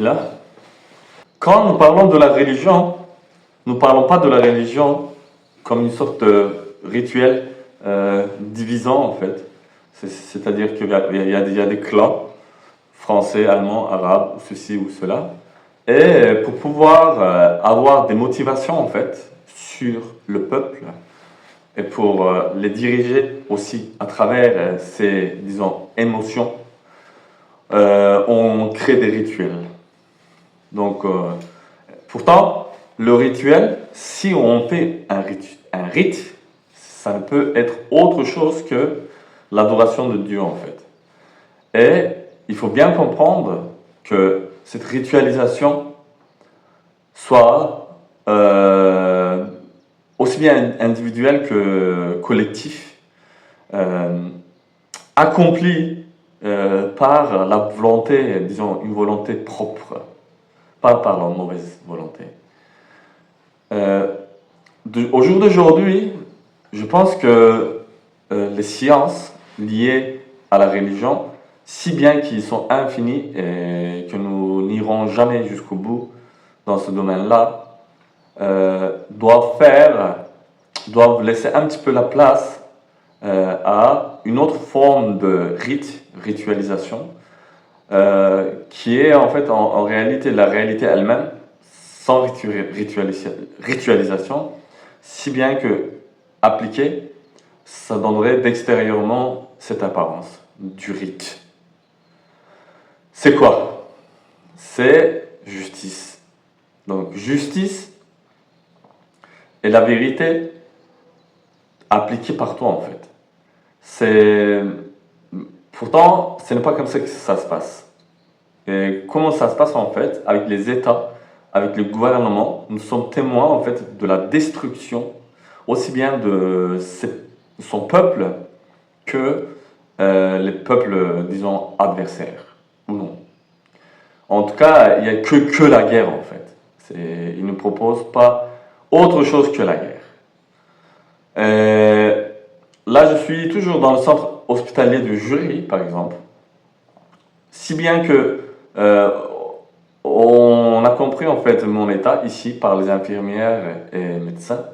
Bismillah. Quand nous parlons de la religion, nous ne parlons pas de la religion comme une sorte de rituel divisant en fait. C'est-à-dire qu'il y a des clans, français, allemand, arabe, ceci ou cela. Et pour pouvoir avoir des motivations en fait sur le peuple et pour les diriger aussi à travers ces, disons, émotions, on crée des rituels. Donc, pourtant, le rituel, si on fait un rite, ça ne peut être autre chose que l'adoration de Dieu en fait. Et il faut bien comprendre que cette ritualisation soit aussi bien individuelle que collective, accomplie par la volonté, disons, une volonté propre, pas par la mauvaise volonté. Au jour d'aujourd'hui, je pense que les sciences liées à la religion, si bien qu'ils sont infinis et que nous n'irons jamais jusqu'au bout dans ce domaine-là, doivent laisser un petit peu la place à une autre forme de ritualisation, qui est en fait en réalité la réalité elle-même, sans ritualisation, si bien que appliquée, ça donnerait d'extérieurement cette apparence du rite. C'est quoi? C'est justice. Donc justice est la vérité appliquée par toi en fait. Pourtant, ce n'est pas comme ça que ça se passe. Et comment ça se passe en fait avec les États, avec le gouvernement? Nous sommes témoins en fait de la destruction aussi bien de son peuple que les peuples, disons, adversaires ou non. En tout cas, il n'y a que la guerre en fait. Il ne propose pas autre chose que la guerre. Là, je suis toujours dans le centre hospitalier de Jury, par exemple. Si bien que on a compris en fait mon état ici par les infirmières et médecins,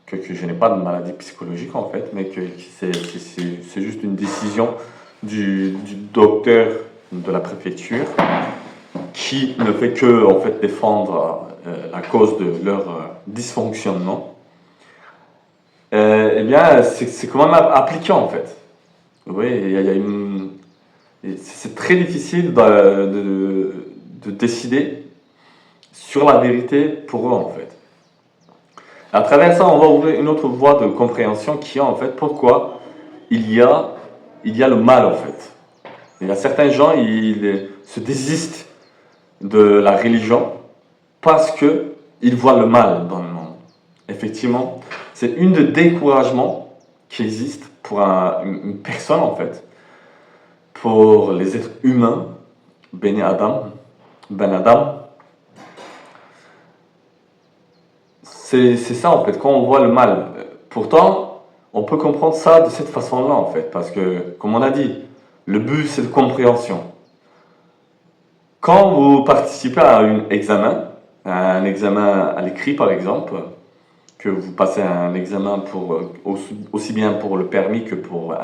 que je n'ai pas de maladie psychologique en fait, mais que c'est juste une décision du docteur de la préfecture qui ne fait que en fait défendre la cause de leur dysfonctionnement. Eh bien, c'est quand même appliqué en fait. Oui, c'est très difficile de décider sur la vérité pour eux en fait. À travers ça, on va ouvrir une autre voie de compréhension qui est en fait pourquoi il y a le mal en fait. Il y a certains gens, ils se désistent de la religion parce que ils voient le mal dans le monde. Effectivement, c'est une des découragements qui existe pour une personne en fait, pour les êtres humains, Ben Adam. C'est ça en fait, quand on voit le mal. Pourtant, on peut comprendre ça de cette façon-là en fait, parce que, comme on a dit, le but c'est de compréhension. Quand vous participez à un examen à l'écrit par exemple, que vous passez un examen aussi bien pour le permis que pour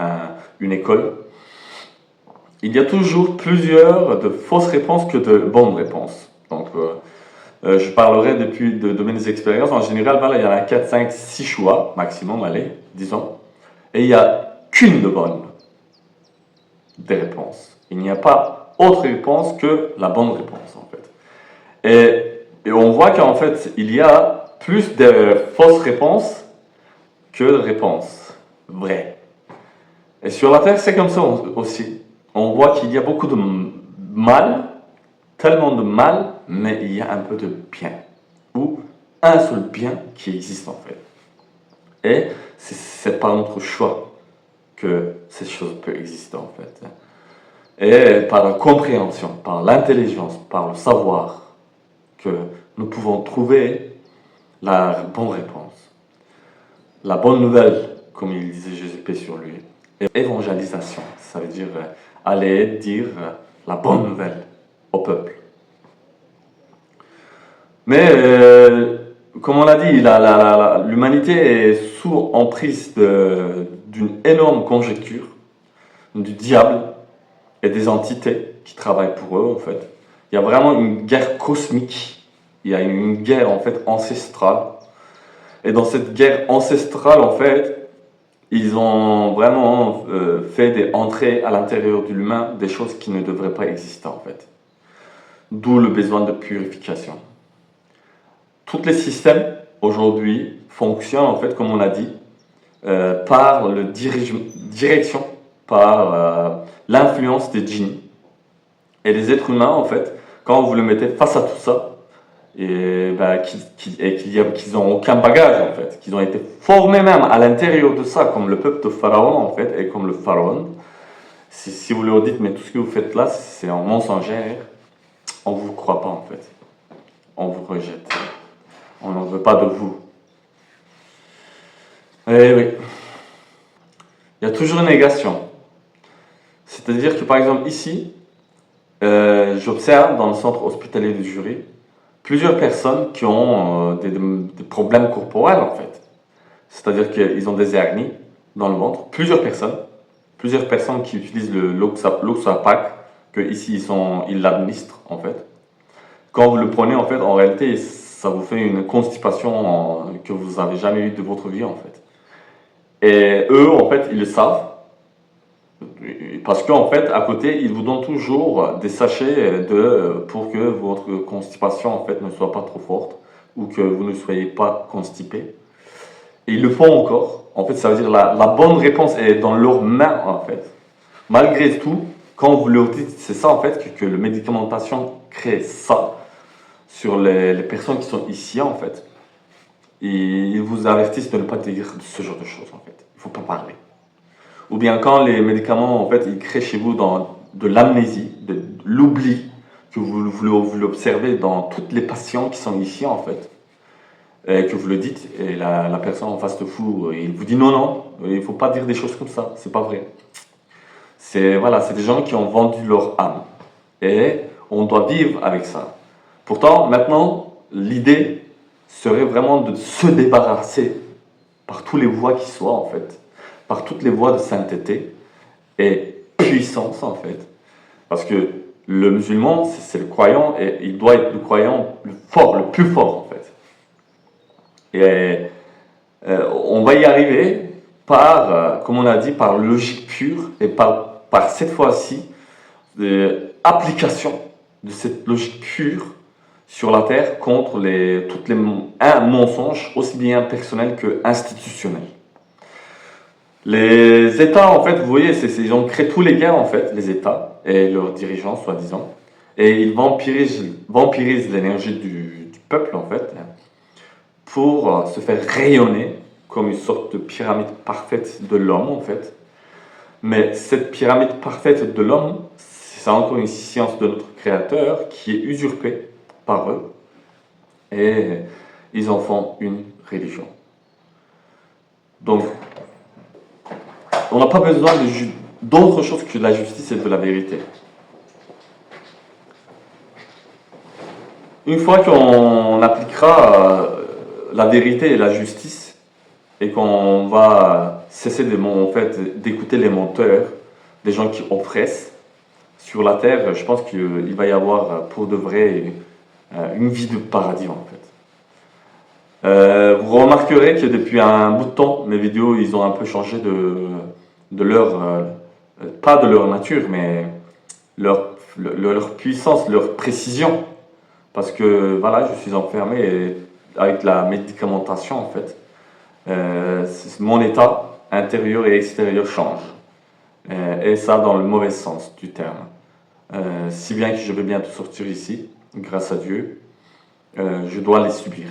une école, il y a toujours plusieurs de fausses réponses que de bonnes réponses. Donc, je parlerai de mes expériences. En général, voilà, il y en a 4, 5, 6 choix maximum, allez, disons. Et il n'y a qu'une de bonne des réponses. Il n'y a pas autre réponse que la bonne réponse, en fait. Et on voit qu'en fait, il y a plus de fausses réponses que de réponses vraies. Et sur la Terre, c'est comme ça aussi. On voit qu'il y a beaucoup de mal, tellement de mal, mais il y a un peu de bien. Ou un seul bien qui existe en fait. Et c'est par notre choix que cette chose peut exister en fait. Et par la compréhension, par l'intelligence, par le savoir, que nous pouvons trouver la bonne réponse. La bonne nouvelle, comme il disait Jésus paix sur lui. Et évangélisation, ça veut dire aller dire la bonne nouvelle au peuple. Mais comme on l'a dit, l'humanité est sous emprise d'une énorme conjecture du diable et des entités qui travaillent pour eux en fait. Il y a vraiment une guerre cosmique, il y a une guerre en fait ancestrale. Et dans cette guerre ancestrale en fait, ils ont vraiment fait des entrées à l'intérieur de l'humain, des choses qui ne devraient pas exister en fait. D'où le besoin de purification. Tous les systèmes aujourd'hui fonctionnent en fait, comme on a dit, par le direction, par l'influence des djinns. Et les êtres humains, en fait, quand vous le mettez face à tout ça, et ben, qu'ils n'ont aucun bagage, en fait, qu'ils ont été formés même à l'intérieur de ça, comme le peuple de Pharaon, en fait, et comme le Pharaon, si vous leur dites, mais tout ce que vous faites là, c'est en mensongère, on ne vous croit pas, en fait. On vous rejette. On n'en veut pas de vous. Eh oui. Il y a toujours une négation. C'est-à-dire que, par exemple, ici, j'observe dans le centre hospitalier du Jury plusieurs personnes qui ont des problèmes corporels en fait. C'est-à-dire qu'ils ont des hernies dans le ventre. Plusieurs personnes qui utilisent le Loxapac, que ici ils l'administrent en fait. Quand vous le prenez en fait, en réalité, ça vous fait une constipation que vous n'avez jamais eu de votre vie en fait. Et eux en fait, ils le savent. Parce qu'en fait, à côté, ils vous donnent toujours des sachets pour que votre constipation en fait, ne soit pas trop forte ou que vous ne soyez pas constipé. Et ils le font encore. En fait, ça veut dire la bonne réponse est dans leurs mains en fait. Malgré tout, quand vous leur dites, c'est ça en fait, que la médicamentation crée ça sur les personnes qui sont ici en fait. Et ils vous avertissent de ne pas dire ce genre de choses en fait. Il ne faut pas parler. Ou bien quand les médicaments, en fait, ils créent chez vous de l'amnésie, de l'oubli, que vous l'observez dans toutes les patients qui sont ici, en fait, et que vous le dites, et la personne en face de vous, il vous dit non, non, il ne faut pas dire des choses comme ça, c'est pas vrai. Voilà, c'est des gens qui ont vendu leur âme. Et on doit vivre avec ça. Pourtant, maintenant, l'idée serait vraiment de se débarrasser par tous les voies qui soient, en fait, par toutes les voies de sainteté et puissance, en fait. Parce que le musulman, c'est le croyant, et il doit être le croyant le plus fort, en fait. Et on va y arriver par, comme on a dit, par logique pure, et par cette fois-ci, application de cette logique pure sur la terre contre un mensonge aussi bien personnel que institutionnel. Les États, en fait, vous voyez, ils ont créé tous les guerres, en fait, les États et leurs dirigeants, soi-disant, et ils vampirisent l'énergie du peuple, en fait, pour se faire rayonner comme une sorte de pyramide parfaite de l'homme, en fait. Mais cette pyramide parfaite de l'homme, c'est encore une science de notre Créateur qui est usurpée par eux, et ils en font une religion. Donc, on n'a pas besoin d'autre chose que de la justice et de la vérité. Une fois qu'on appliquera la vérité et la justice, et qu'on va cesser d'écouter les menteurs, des gens qui oppressent sur la terre, je pense qu'il va y avoir pour de vrai une vie de paradis en fait. Vous remarquerez que depuis un bout de temps, mes vidéos, ils ont un peu changé de leur, pas de leur nature, mais leur puissance, leur précision. Parce que voilà, je suis enfermé et avec la médicamentation en fait. Mon état intérieur et extérieur change. Et ça dans le mauvais sens du terme. Si bien que je vais bientôt sortir ici, grâce à Dieu, je dois les subir.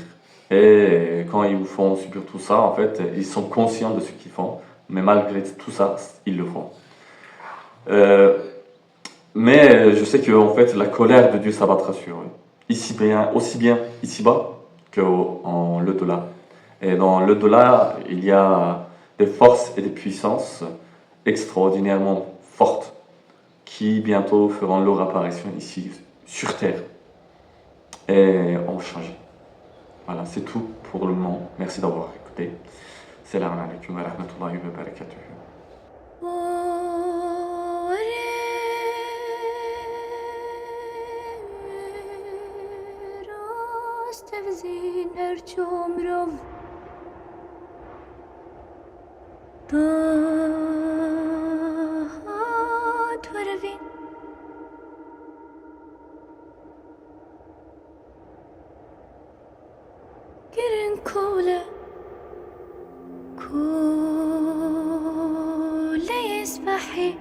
Et quand ils vous font subir tout ça, en fait, ils sont conscients de ce qu'ils font, mais malgré tout ça, ils le font. Mais je sais que en fait, la colère de Dieu s'abattra sur eux. Aussi bien ici-bas qu'en l'au-delà. Et dans l'au-delà, il y a des forces et des puissances extraordinairement fortes qui bientôt feront leur apparition ici sur Terre et ont changé. Voilà, c'est tout pour le moment. Merci d'avoir écouté. Salam alaikum wa rahmatullahi wa barakatuh. كل يسبحي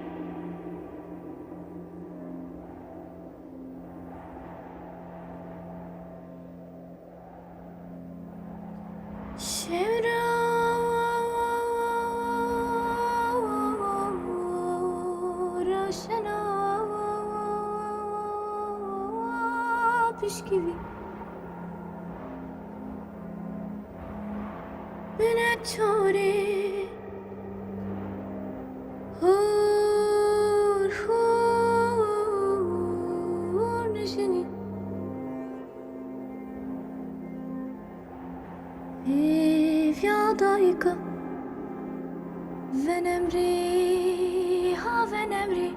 شمرا روشنا بشكوي من التوري هور هور نشني في عضائك ونمري ها ونمري